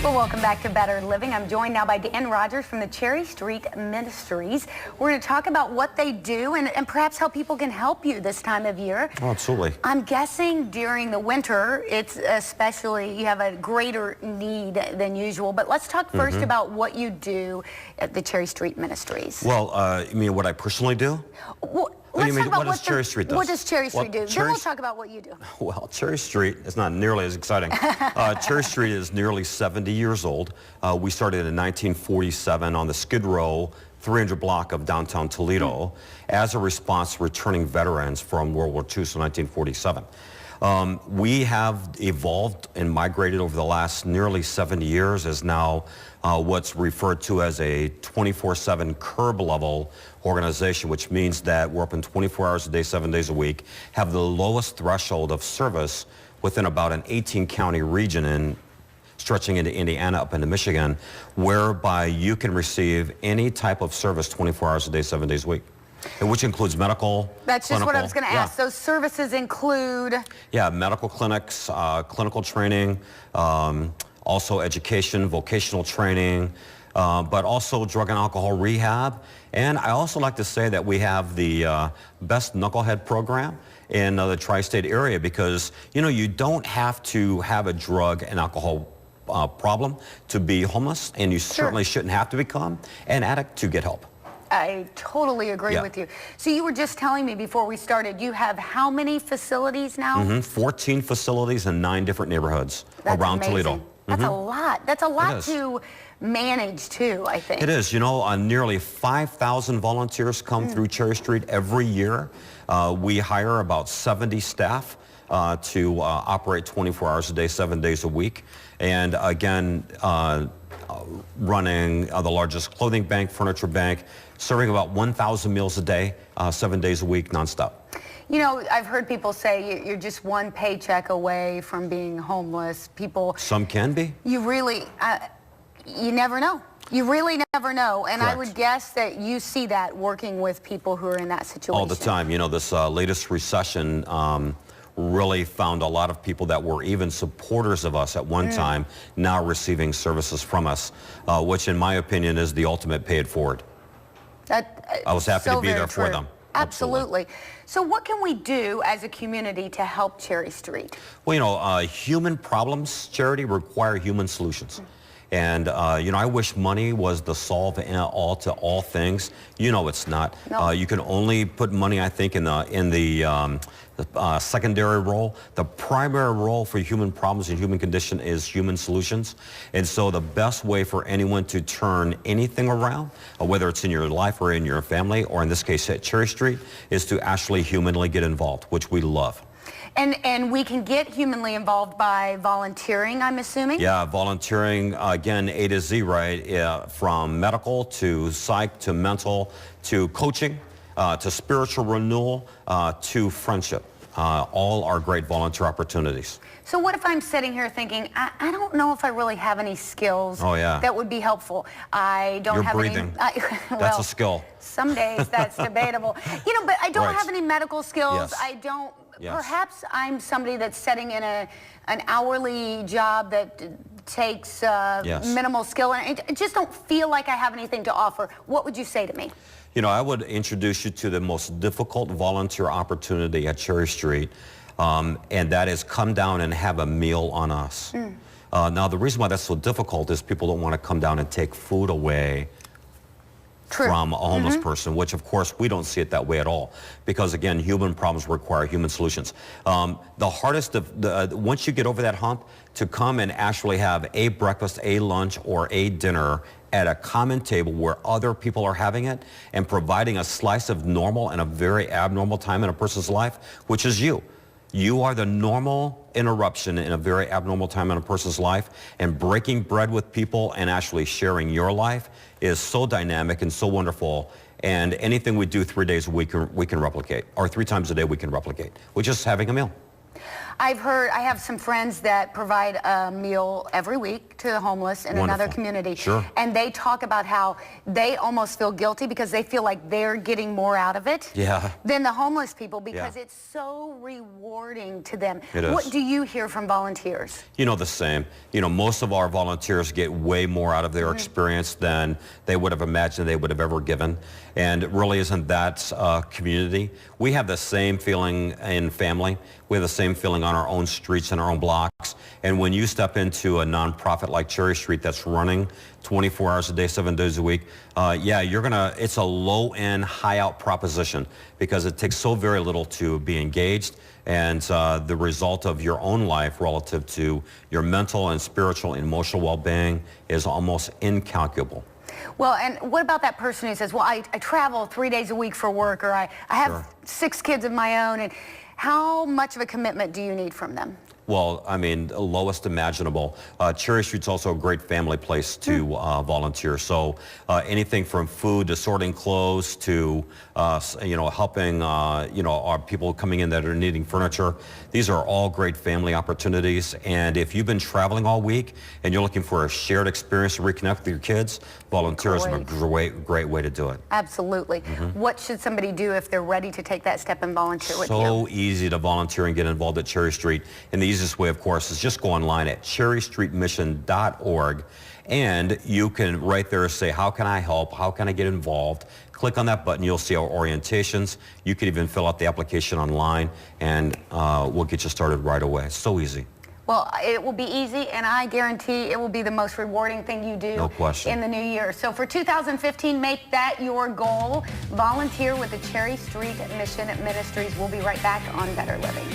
Well, welcome back to Better Living. I'm joined now by Dan Rogers from the Cherry Street Ministries. We're going to talk about what they do and perhaps how people can help you this time of year. Oh, absolutely. I'm guessing during the winter, it's especially, you have a greater need than usual. But let's talk first about what you do at the Cherry Street Ministries. Well, you mean what I personally do? Well, let's talk about what does Cherry Street do? What does Cherry Street do? Then we'll talk about what you do. Well, Cherry Street is not nearly as exciting. Cherry Street is nearly 70 years old. We started in 1947 on the Skid Row 300 block of downtown Toledo as a response to returning veterans from World War II, so 1947. We have evolved and migrated over the last nearly 70 years as now what's referred to as a 24/7 curb level organization, which means that we're open 24 hours a day, 7 days a week, have the lowest threshold of service within about an 18-county region and stretching into Indiana up into Michigan, whereby you can receive any type of service 24 hours a day, 7 days a week. Which includes medical, That's just clinical. what I was going to ask. Those services include? Yeah, medical clinics, clinical training, also education, vocational training, but also drug and alcohol rehab. And I also like to say that we have the best knucklehead program in the tri-state area because, you know, you don't have to have a drug and alcohol problem to be homeless, and you certainly shouldn't have to become an addict to get help. I totally agree with you. So you were just telling me before we started, you have how many facilities now? 14 facilities in 9 different neighborhoods around Toledo. That's a lot. That's a lot to manage too, I think. It is. You know, nearly 5,000 volunteers come through Cherry Street every year. We hire about 70 staff to operate 24 hours a day, 7 days a week. And again, running the largest clothing bank, furniture bank, serving about 1,000 meals a day, 7 days a week, nonstop. You know, I've heard people say you're just one paycheck away from being homeless. People. Some can be. You really, you never know. You really never know. And I would guess that you see that working with people who are in that situation. All the time. You know, this latest recession really found a lot of people that were even supporters of us at one time now receiving services from us, which in my opinion is the ultimate pay it forward. I was happy to be there for them. Absolutely. So what can we do as a community to help Cherry Street? Well, you know, human problems, Charity, require human solutions. And, you know, I wish money was the solve to all things. You know it's not. No. You can only put money, I think, in the secondary role. The primary role for human problems and human condition is human solutions. And so the best way for anyone to turn anything around, whether it's in your life or in your family, or in this case at Cherry Street, is to actually humanly get involved, which we love. And we can get humanly involved by volunteering, I'm assuming? Yeah, volunteering, again, A to Z, right? From medical to psych to mental to coaching to spiritual renewal to friendship. All are great volunteer opportunities. So what if I'm sitting here thinking, I don't know if I really have any skills that would be helpful. I don't have breathing. any... well, that's a skill. Some days that's debatable. You know, but I don't have any medical skills. I don't... Perhaps I'm somebody that's sitting in an hourly job that takes minimal skill, and I just don't feel like I have anything to offer. What would you say to me? You know, I would introduce you to the most difficult volunteer opportunity at Cherry Street, and that is come down and have a meal on us. Now, the reason why that's so difficult is people don't want to come down and take food away from a homeless person, which of course we don't see it that way at all, because again, human problems require human solutions. The hardest once you get over that hump, to come and actually have a breakfast, a lunch, or a dinner at a common table where other people are having it and providing a slice of normal and a very abnormal time in a person's life, which is you. You are the normal interruption in a very abnormal time in a person's life, and breaking bread with people and actually sharing your life is so dynamic and so wonderful. And anything we do 3 days a week we can replicate, or 3 times a day we can replicate, which is having a meal. I have some friends that provide a meal every week to the homeless in another community. Sure. And they talk about how they almost feel guilty because they feel like they're getting more out of it than the homeless people because it's so rewarding to them. It is. What do you hear from volunteers? You know, the same. You know, most of our volunteers get way more out of their experience than they would have imagined they would have ever given. And it really isn't that community. We have the same feeling in family. We have the same feeling on our own streets and our own blocks. And when you step into a nonprofit like Cherry Street that's running 24 hours a day, 7 days a week, it's a low-end, high-out proposition because it takes so very little to be engaged. And the result of your own life relative to your mental and spiritual and emotional well-being is almost incalculable. Well, and what about that person who says, well, I travel 3 days a week for work, or I have 6 kids of my own, and how much of a commitment do you need from them? Well, I mean, the lowest imaginable. Cherry Street's also a great family place to volunteer. So anything from food to sorting clothes to, helping, our people coming in that are needing furniture. These are all great family opportunities. And if you've been traveling all week and you're looking for a shared experience to reconnect with your kids, volunteerism is a great way to do it. Absolutely. What should somebody do if they're ready to take that step and volunteer with you? So easy to volunteer and get involved at Cherry Street. And the easiest way, of course, is just go online at cherrystreetmission.org, and you can right there say, how can I help? How can I get involved? Click on that button. You'll see our orientations. You can even fill out the application online, and we'll get you started right away. So easy. Well, it will be easy, and I guarantee it will be the most rewarding thing you do in the new year. So for 2015, make that your goal. Volunteer with the Cherry Street Mission Ministries. We'll be right back on Better Living.